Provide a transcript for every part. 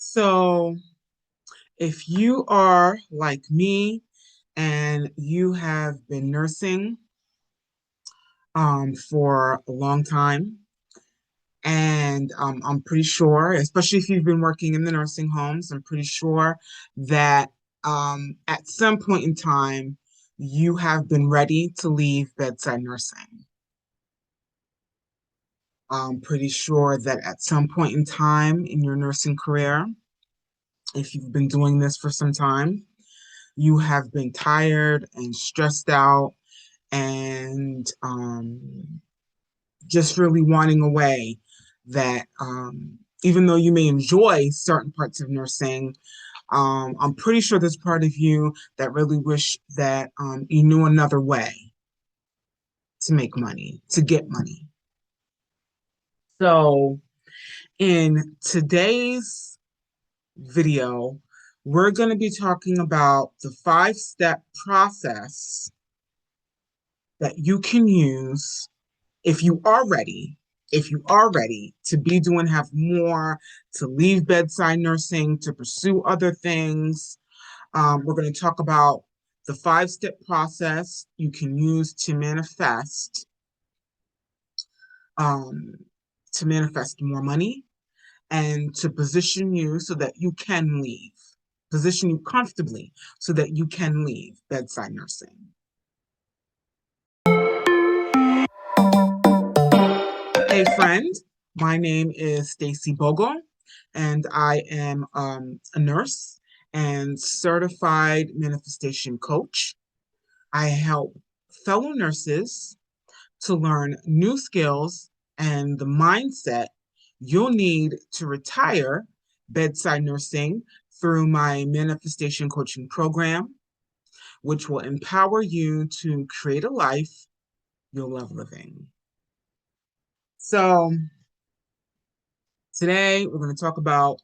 So, if you are like me and you have been nursing for a long time, and I'm pretty sure, especially if you've been working in the nursing homes, I'm pretty sure that at some point in time, you have been ready to leave bedside nursing. I'm pretty sure that at some point in time in your nursing career, if you've been doing this for some time, you have been tired and stressed out and just really wanting a way that even though you may enjoy certain parts of nursing, I'm pretty sure there's part of you that really wish that you knew another way to make money, to get money. So in today's video, we're going to be talking about the five-step process that you can use if you are ready, to be doing, have more, to leave bedside nursing, to pursue other things. We're going to talk about the five-step process you can use um, to manifest more money and to position you so that you can leave, position you comfortably so that you can leave bedside nursing. Hey friend, my name is Stacey Bogle, and I am a nurse and certified manifestation coach. I help fellow nurses to learn new skills and the mindset you'll need to retire bedside nursing through my manifestation coaching program, which will empower you to create a life you'll love living. So, today we're going to talk about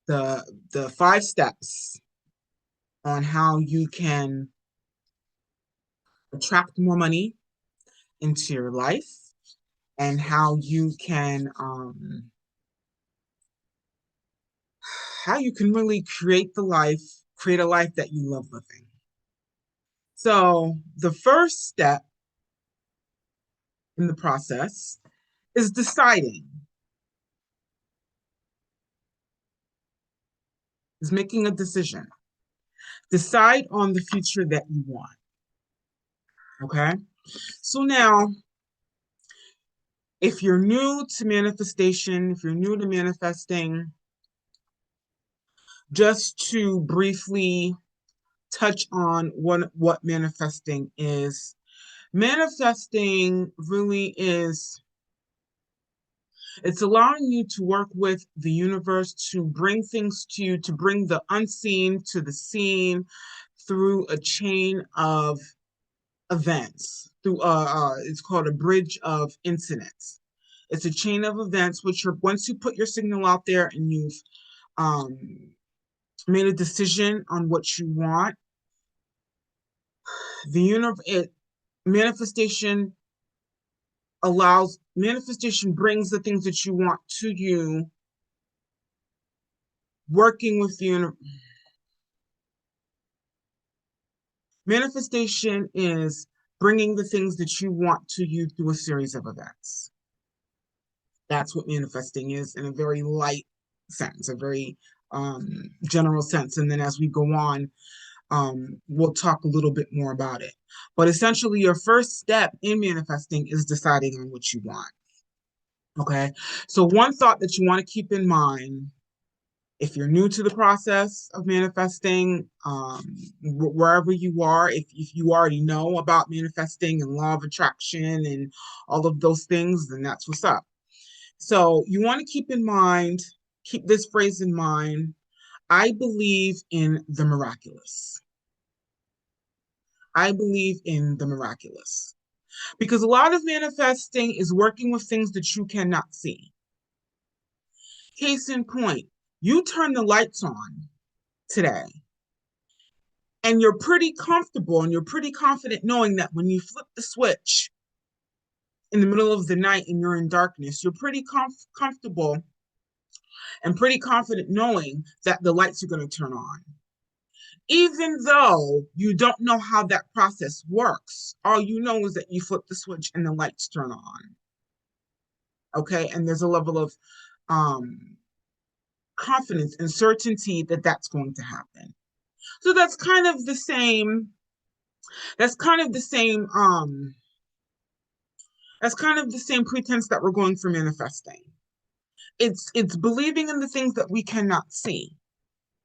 the five steps on how you can attract more money into your life and how you can really create a life that you love living. So the first step in the process is making a decision. Decide on the future that you want. Okay. So now, if you're new to manifestation, if you're new to manifesting, just to briefly touch on what manifesting is. Manifesting really is, it's allowing you to work with the universe to bring things to you, to bring the unseen to the seen through a chain of events, it's called a bridge of incidents. It's a chain of events which are, once you put your signal out there and you've um, made a decision on what you want, the universe, manifestation manifestation brings the things that you want to you, working with the universe. Manifestation is bringing the things that you want to you through a series of events. That's what manifesting is in a very light sense, a very general sense. And then as we go on, we'll talk a little bit more about it. But essentially, your first step in manifesting is deciding on what you want. Okay. So one thought that you want to keep in mind, if you're new to the process of manifesting, wherever you are, if you already know about manifesting and law of attraction and all of those things, then that's what's up. So you want to keep this phrase in mind. I believe in the miraculous. I believe in the miraculous. Because a lot of manifesting is working with things that you cannot see. Case in point, you turn the lights on today, and you're pretty comfortable and you're pretty confident knowing that when you flip the switch in the middle of the night and you're in darkness, you're pretty comfortable and pretty confident knowing that the lights are going to turn on. Even though you don't know how that process works, all you know is that you flip the switch and the lights turn on. Okay, and there's a level of um, confidence and certainty that that's going to happen. So that's kind of the same. That's kind of the same. That's kind of the same pretense that we're going for manifesting. It's believing in the things that we cannot see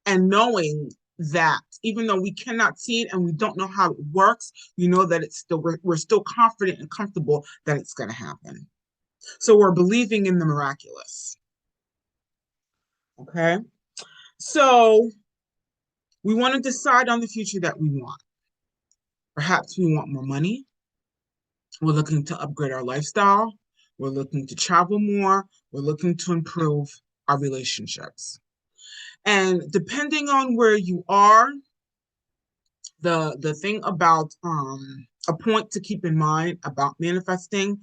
and knowing that even though we cannot see it and we don't know how it works, you know that it's still we're still confident and comfortable that it's going to happen. So we're believing in the miraculous. Okay. So we want to decide on the future that we want. Perhaps we want more money. We're looking to upgrade our lifestyle. We're looking to travel more. We're looking to improve our relationships. And depending on where you are, the thing about a point to keep in mind about manifesting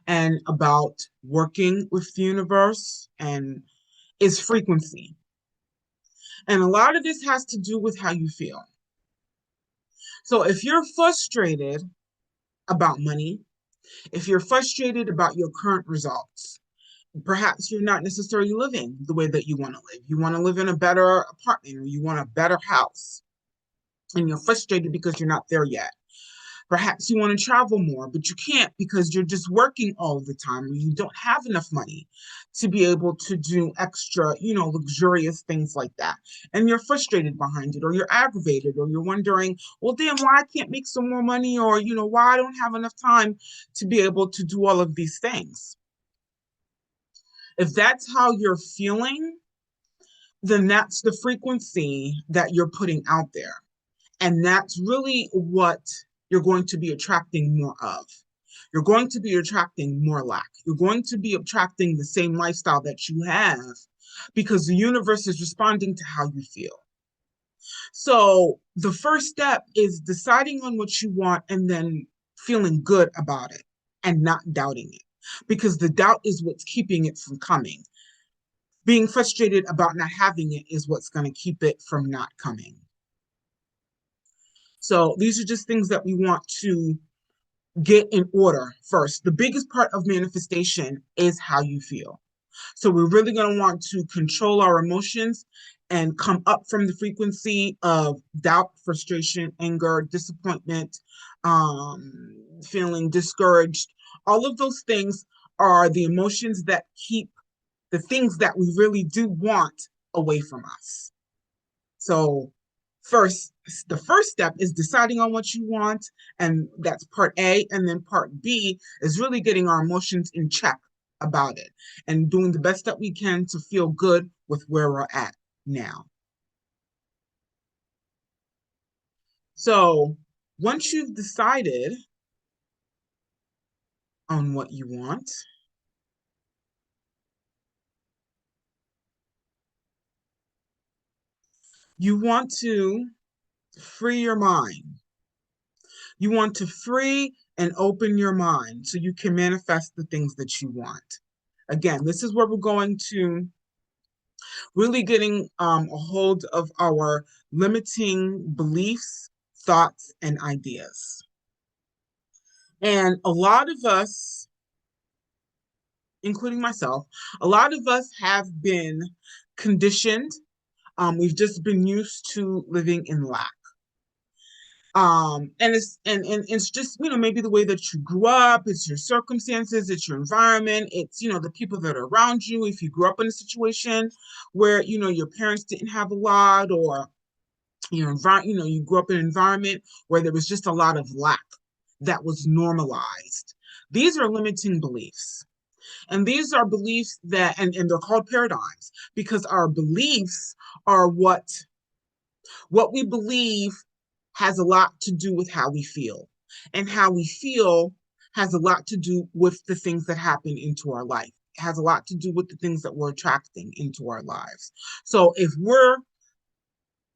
and about working with the universe and is frequency. And a lot of this has to do with how you feel. So if you're frustrated about money, if you're frustrated about your current results, perhaps you're not necessarily living the way that you want to live. You want to live in a better apartment or you want a better house, and you're frustrated because you're not there yet. Perhaps you want to travel more, but you can't because you're just working all the time and you don't have enough money to be able to do extra, luxurious things like that. And you're frustrated behind it, or you're aggravated, or you're wondering, well, damn, why I can't make some more money, or, why I don't have enough time to be able to do all of these things. If that's how you're feeling, then that's the frequency that you're putting out there. And that's really what you're going to be attracting more of. You're going to be attracting more lack. You're going to be attracting the same lifestyle that you have because the universe is responding to how you feel. So the first step is deciding on what you want and then feeling good about it and not doubting it, because the doubt is what's keeping it from coming. Being frustrated about not having it is what's going to keep it from not coming. So these are just things that we want to get in order first. The biggest part of manifestation is how you feel. So we're really going to want to control our emotions and come up from the frequency of doubt, frustration, anger, disappointment, feeling discouraged. All of those things are the emotions that keep the things that we really do want away from us. So the first step is deciding on what you want, and that's part A. And then part B is really getting our emotions in check about it and doing the best that we can to feel good with where we're at now. So once you've decided on what you want, you want to free your mind. You want to free and open your mind so you can manifest the things that you want. Again, this is where we're going to really getting a hold of our limiting beliefs, thoughts, and ideas. And a lot of us, including myself, a lot of us have been conditioned. We've just been used to living in lack. And it's just, maybe the way that you grew up, it's your circumstances, it's your environment, it's, the people that are around you. If you grew up in a situation where, your parents didn't have a lot, or you grew up in an environment where there was just a lot of lack that was normalized. These are limiting beliefs. And these are beliefs that, and they're called paradigms, because our beliefs are what we believe has a lot to do with how we feel. And how we feel has a lot to do with the things that happen into our life. It has a lot to do with the things that we're attracting into our lives. So if we're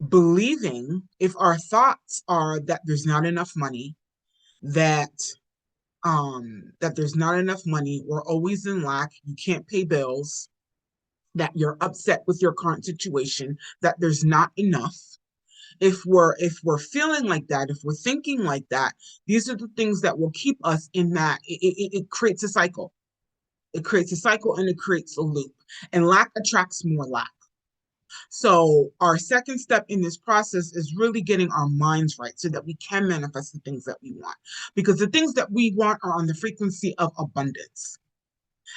believing, if our thoughts are that there's not enough money, that that there's not enough money, we're always in lack, you can't pay bills, that you're upset with your current situation, that there's not enough. If we're feeling like that, if we're thinking like that, these are the things that will keep us in that. It creates a cycle. It creates a cycle and it creates a loop. And lack attracts more lack. So our second step in this process is really getting our minds right so that we can manifest the things that we want. Because the things that we want are on the frequency of abundance.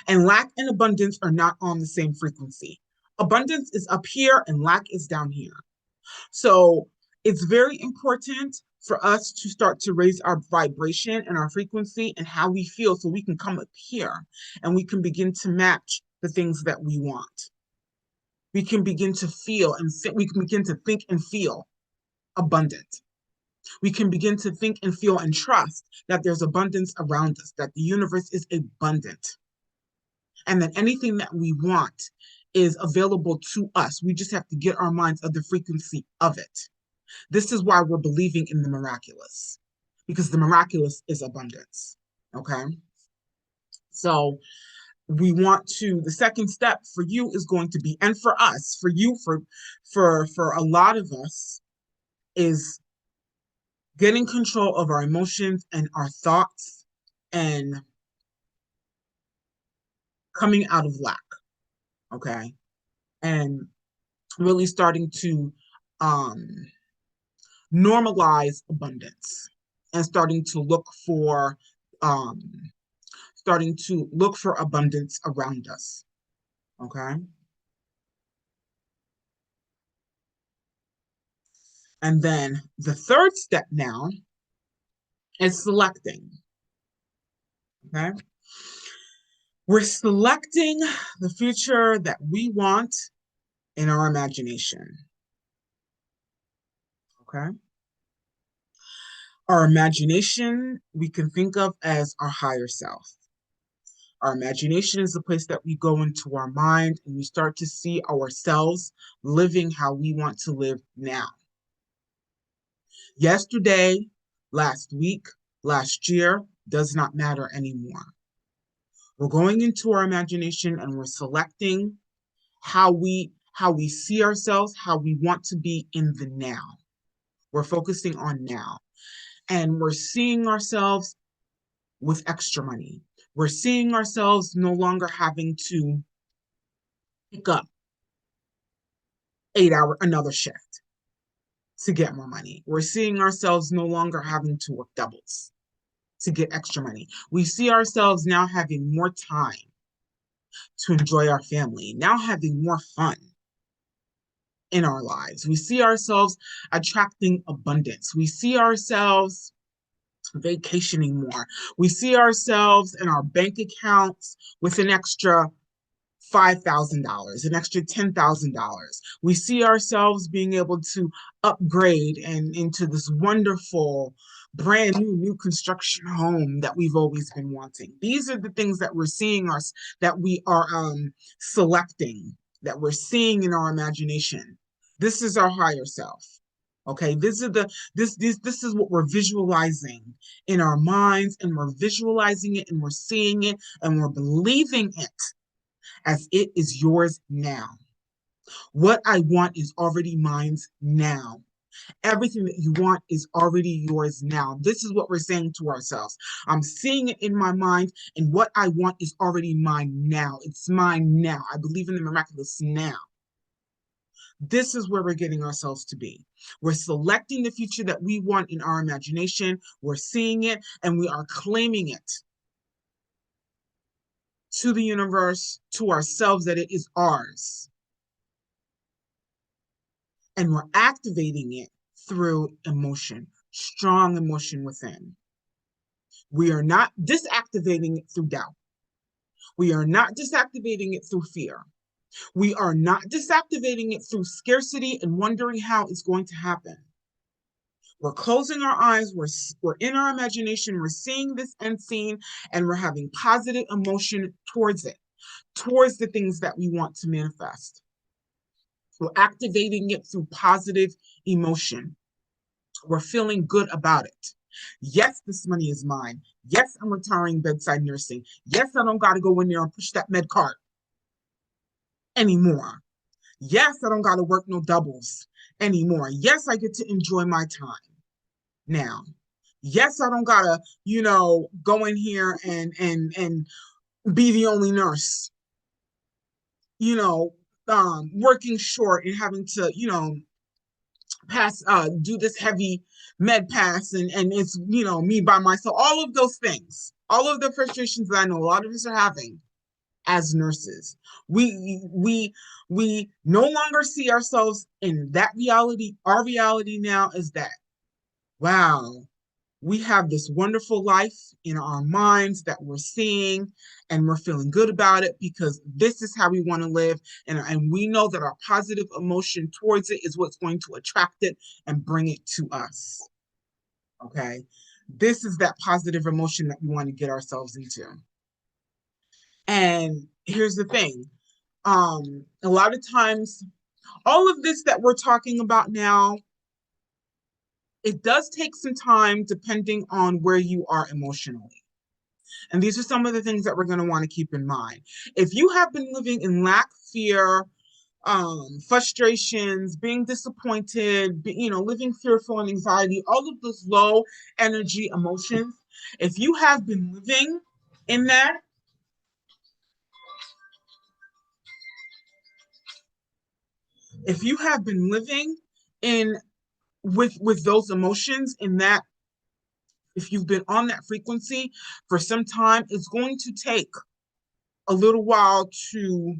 And lack and abundance are not on the same frequency. Abundance is up here and lack is down here. So it's very important for us to start to raise our vibration and our frequency and how we feel so we can come up here and we can begin to match the things that we want. We can begin to feel and we can begin to think and feel abundant. We can begin to think and feel and trust that there's abundance around us, that the universe is abundant, and that anything that we want is available to us. We just have to get our minds of the frequency of it. This is why we're believing in the miraculous, because the miraculous is abundance. Okay. So the second step for you is going to be, and for us, for you, for a lot of us, is getting control of our emotions and our thoughts and coming out of lack. Okay. And really starting to um normalize abundance and um starting to look for abundance around us. Okay. And then the third step now is selecting. Okay. We're selecting the future that we want in our imagination. Okay. Our imagination we can think of as our higher self. Our imagination is the place that we go into our mind and we start to see ourselves living how we want to live now. Yesterday, last week, last year does not matter anymore. We're going into our imagination and we're selecting how we see ourselves, how we want to be in the now. We're focusing on now. And we're seeing ourselves with extra money. We're seeing ourselves no longer having to pick up 8 hour another shift to get more money. We're seeing ourselves no longer having to work doubles to get extra money. We see ourselves now having more time to enjoy our family, now having more fun in our lives. We see ourselves attracting abundance. We see ourselves vacationing more. We see ourselves in our bank accounts with an extra $5,000, an extra $10,000. We see ourselves being able to upgrade and into this wonderful, brand new construction home that we've always been wanting. These are the things that we're seeing us, that we are selecting, that we're seeing in our imagination. This is our higher self. Okay, this is what we're visualizing in our minds, and we're visualizing it and we're seeing it and we're believing it as it is yours now. What I want is already mine now. Everything that you want is already yours now. This is what we're saying to ourselves. I'm seeing it in my mind, and what I want is already mine now. It's mine now. I believe in the miraculous now. This is where we're getting ourselves to be. We're selecting the future that we want in our imagination. We're seeing it, and we are claiming it to the universe, to ourselves, that it is ours. And we're activating it through emotion, strong emotion within. We are not disactivating it through doubt. We are not disactivating it through fear. We are not disactivating it through scarcity and wondering how it's going to happen. We're closing our eyes, we're in our imagination, we're seeing this end scene, and we're having positive emotion towards it, towards the things that we want to manifest. We're activating it through positive emotion. We're feeling good about it. Yes, this money is mine. Yes, I'm retiring bedside nursing. Yes, I don't got to go in there and push that med cart. anymore. Yes, I don't got to work no doubles anymore. Yes, I get to enjoy my time now. Yes, I don't gotta, go in here and be the only nurse, you know, working short and having to, pass do this heavy med pass and it's me by myself. All of those things, all of the frustrations that I know a lot of us are having as nurses. We no longer see ourselves in that reality. Our reality now is that, wow, we have this wonderful life in our minds that we're seeing and we're feeling good about it because this is how we want to live. And we know that our positive emotion towards it is what's going to attract it and bring it to us. Okay. This is that positive emotion that we want to get ourselves into. And here's the thing. A lot of times, all of this that we're talking about now, it does take some time depending on where you are emotionally. And these are some of the things that we're going to want to keep in mind. If you have been living in lack, fear, frustrations, being disappointed, living fearful and anxiety, all of those low energy emotions, if you have been living in that, if you have been living in with those emotions in that, if you've been on that frequency for some time, it's going to take a little while to,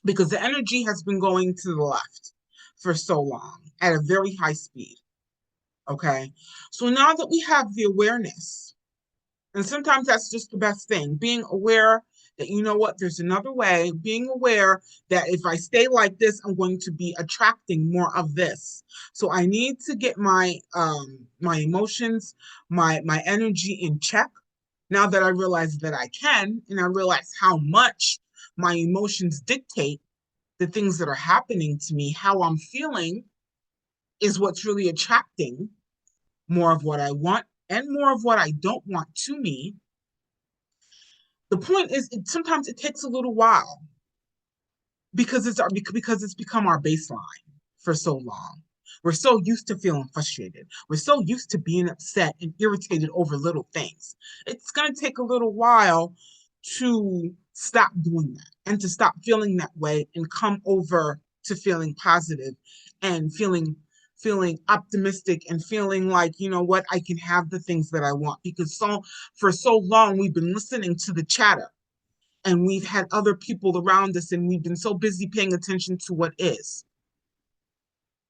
because the energy has been going to the left for so long at a very high speed. Okay. So now that we have the awareness, and sometimes that's just the best thing, being aware that, you know what, there's another way, being aware that if I stay like this, I'm going to be attracting more of this. So I need to get my emotions, my energy in check. Now that I realize that I can, and I realize how much my emotions dictate the things that are happening to me, how I'm feeling is what's really attracting more of what I want and more of what I don't want to me. The point is, sometimes it takes a little while because it's become our baseline for so long. We're so used to feeling frustrated. We're so used to being upset and irritated over little things. It's going to take a little while to stop doing that and to stop feeling that way and come over to feeling positive and feeling optimistic and feeling like, you know what, I can have the things that I want, because for so long we've been listening to the chatter and we've had other people around us and we've been so busy paying attention to what is.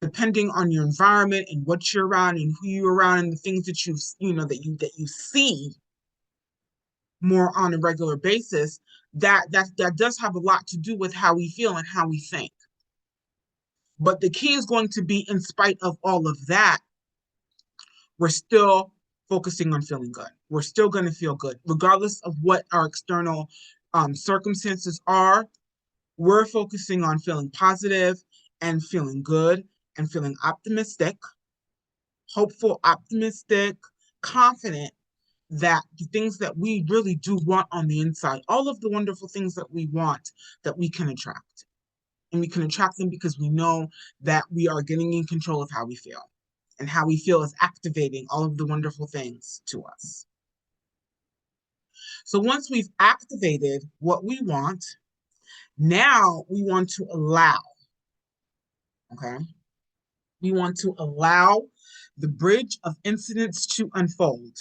Depending on your environment and what you're around and who you're around and the things that you see more on a regular basis, that does have a lot to do with how we feel and how we think. But the key is going to be, in spite of all of that, we're still focusing on feeling good. We're still going to feel good, regardless of what our external circumstances are. We're focusing on feeling positive and feeling good and feeling optimistic, hopeful, optimistic, confident that the things that we really do want on the inside, all of the wonderful things that we want, that we can attract. And we can attract them because we know that we are getting in control of how we feel. And how we feel is activating all of the wonderful things to us. So once we've activated what we want, now we want to allow, okay? We want to allow the bridge of incidents to unfold.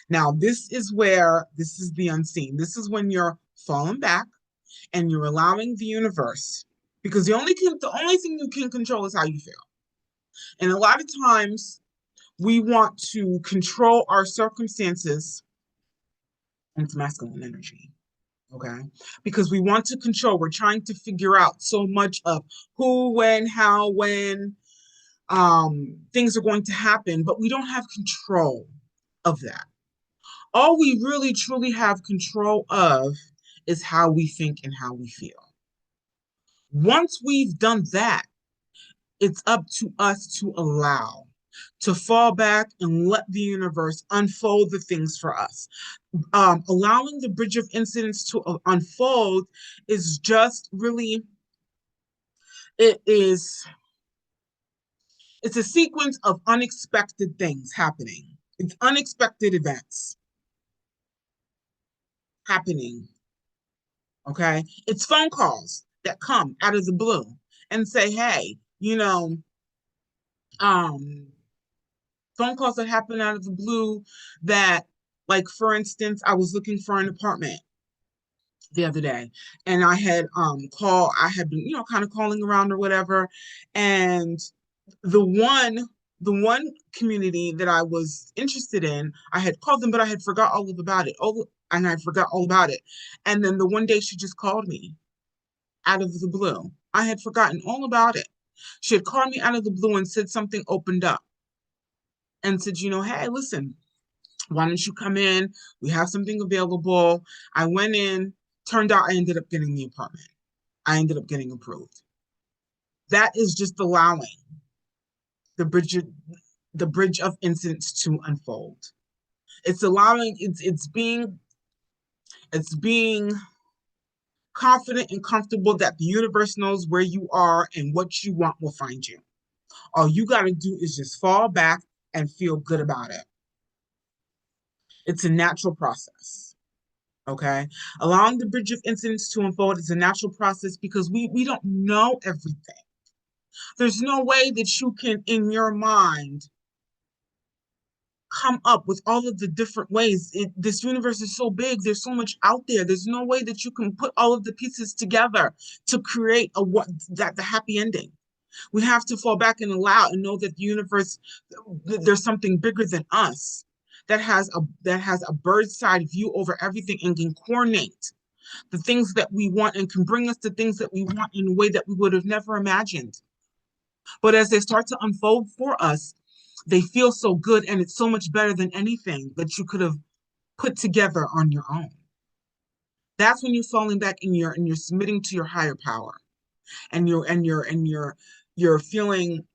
Now, this is the unseen. This is when you're falling back and you're allowing the universe, because the only thing you can control is how you feel. And a lot of times we want to control our circumstances, and it's masculine energy. Okay. Because we want to control. We're trying to figure out so much of who, when, how, when things are going to happen, but we don't have control of that. All we really truly have control of is how we think and how we feel. Once we've done that, it's up to us to allow, to fall back and let the universe unfold the things for us. Allowing the bridge of incidents to unfold is just really it is, it's a sequence of unexpected things happening. It's unexpected events happening. Okay. It's phone calls that come out of the blue and say, hey, um, phone calls that happen out of the blue that, like, for instance, I was looking for an apartment the other day, and I had been, kind of calling around or whatever, and the one the one community that I was interested in, I had called them, but I had forgot all about it. And I forgot all about it. And then the one day she just called me out of the blue. I had forgotten all about it. She had called me out of the blue and said something opened up and said, hey, listen, why don't you come in? We have something available. I went in, turned out I ended up getting the apartment. I ended up getting approved. That is just allowing the bridge the bridge of incidents to unfold. It's allowing it's being confident and comfortable that the universe knows where you are and what you want will find you. All you got to do is just fall back and feel good about it. It's a natural process. Okay. Allowing the bridge of incidents to unfold is a natural process because we don't know everything. There's no way that you can, in your mind, come up with all of the different ways. This universe is so big. There's so much out there. There's no way that you can put all of the pieces together to create the happy ending. We have to fall back and allow and know that the universe, there's something bigger than us that has a bird's side view over everything and can coordinate the things that we want and can bring us the things that we want in a way that we would have never imagined. But as they start to unfold for us, they feel so good and it's so much better than anything that you could have put together on your own. That's when you're falling back and you're submitting to your higher power and you're feeling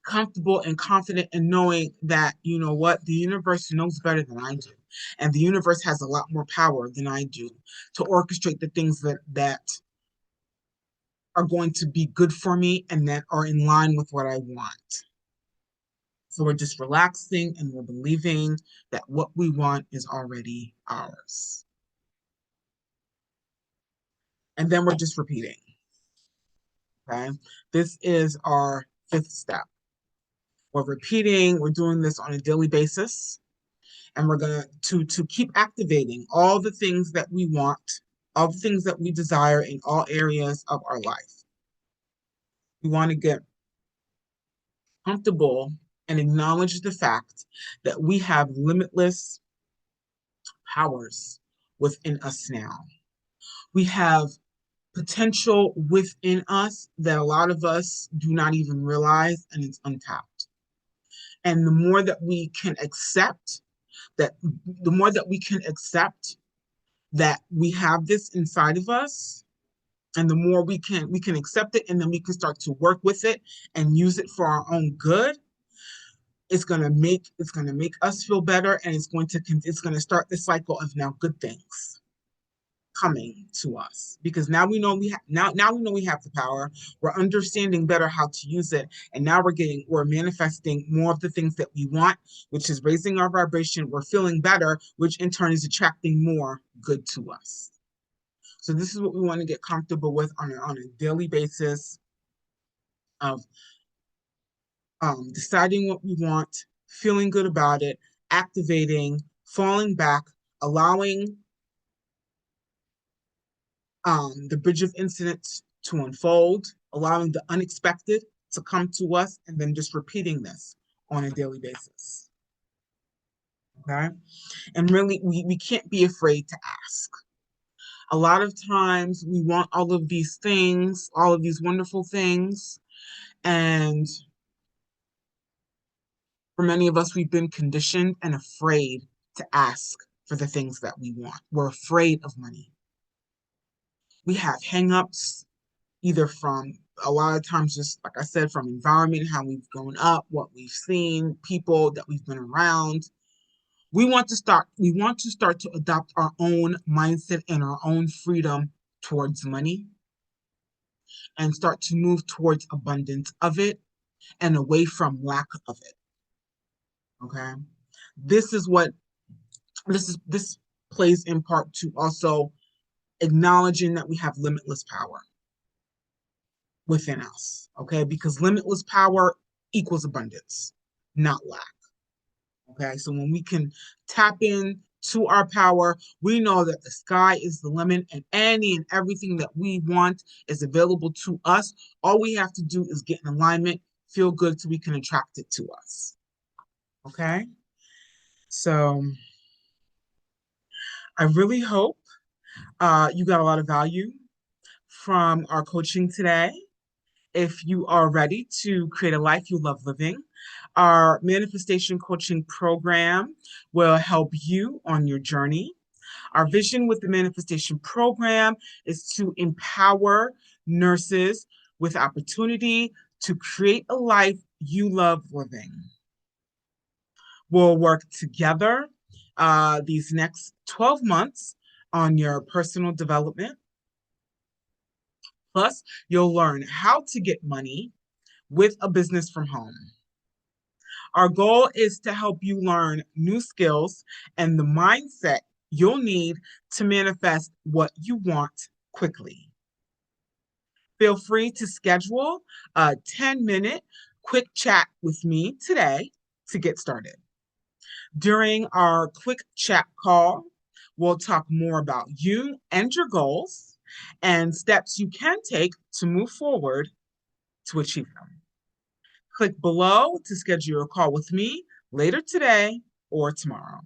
comfortable and confident in knowing that, you know what, the universe knows better than I do. And the universe has a lot more power than I do to orchestrate the things that are going to be good for me and that are in line with what I want. So we're just relaxing and we're believing that what we want is already ours. And then we're just repeating. Okay. This is our fifth step. We're repeating, we're doing this on a daily basis, and we're gonna to keep activating all the things that we want, all the things that we desire in all areas of our life. We want to get comfortable and acknowledge the fact that we have limitless powers within us now. We have potential within us that a lot of us do not even realize, and it's untapped. And the more that we can accept that, the more that we can accept that we have this inside of us, and the more we can accept it, and then we can start to work with it and use it for our own good, it's going to make us feel better, and it's going to start the cycle of now good things coming to us, because now we know we have the power. We're understanding better how to use it, and now we're manifesting more of the things that we want, which is raising our vibration. We're feeling better, which in turn is attracting more good to us. So this is what we want to get comfortable with on a daily basis of deciding what we want, feeling good about it, activating, falling back, allowing the bridge of incidents to unfold, allowing the unexpected to come to us, and then just repeating this on a daily basis. Okay? And really, we can't be afraid to ask. A lot of times we want all of these things, all of these wonderful things, and for many of us, we've been conditioned and afraid to ask for the things that we want. We're afraid of money. We have hangups, either from a lot of times, just like I said, from environment, how we've grown up, what we've seen, people that we've been around. We want to start to adopt our own mindset and our own freedom towards money. and start to move towards abundance of it and away from lack of it. Okay. This is what this plays in part to also acknowledging that we have limitless power within us. Okay. Because limitless power equals abundance, not lack. Okay. So when we can tap in to our power, we know that the sky is the limit and any and everything that we want is available to us. All we have to do is get in alignment, feel good so we can attract it to us. Okay. So I really hope you got a lot of value from our coaching today. If you are ready to create a life you love living, our manifestation coaching program will help you on your journey. Our vision with the manifestation program is to empower nurses with opportunity to create a life you love living. We'll work together these next 12 months on your personal development. Plus, you'll learn how to get money with a business from home. Our goal is to help you learn new skills and the mindset you'll need to manifest what you want quickly. Feel free to schedule a 10-minute quick chat with me today to get started. During our quick chat call, we'll talk more about you and your goals and steps you can take to move forward to achieve them. Click below to schedule a call with me later today or tomorrow.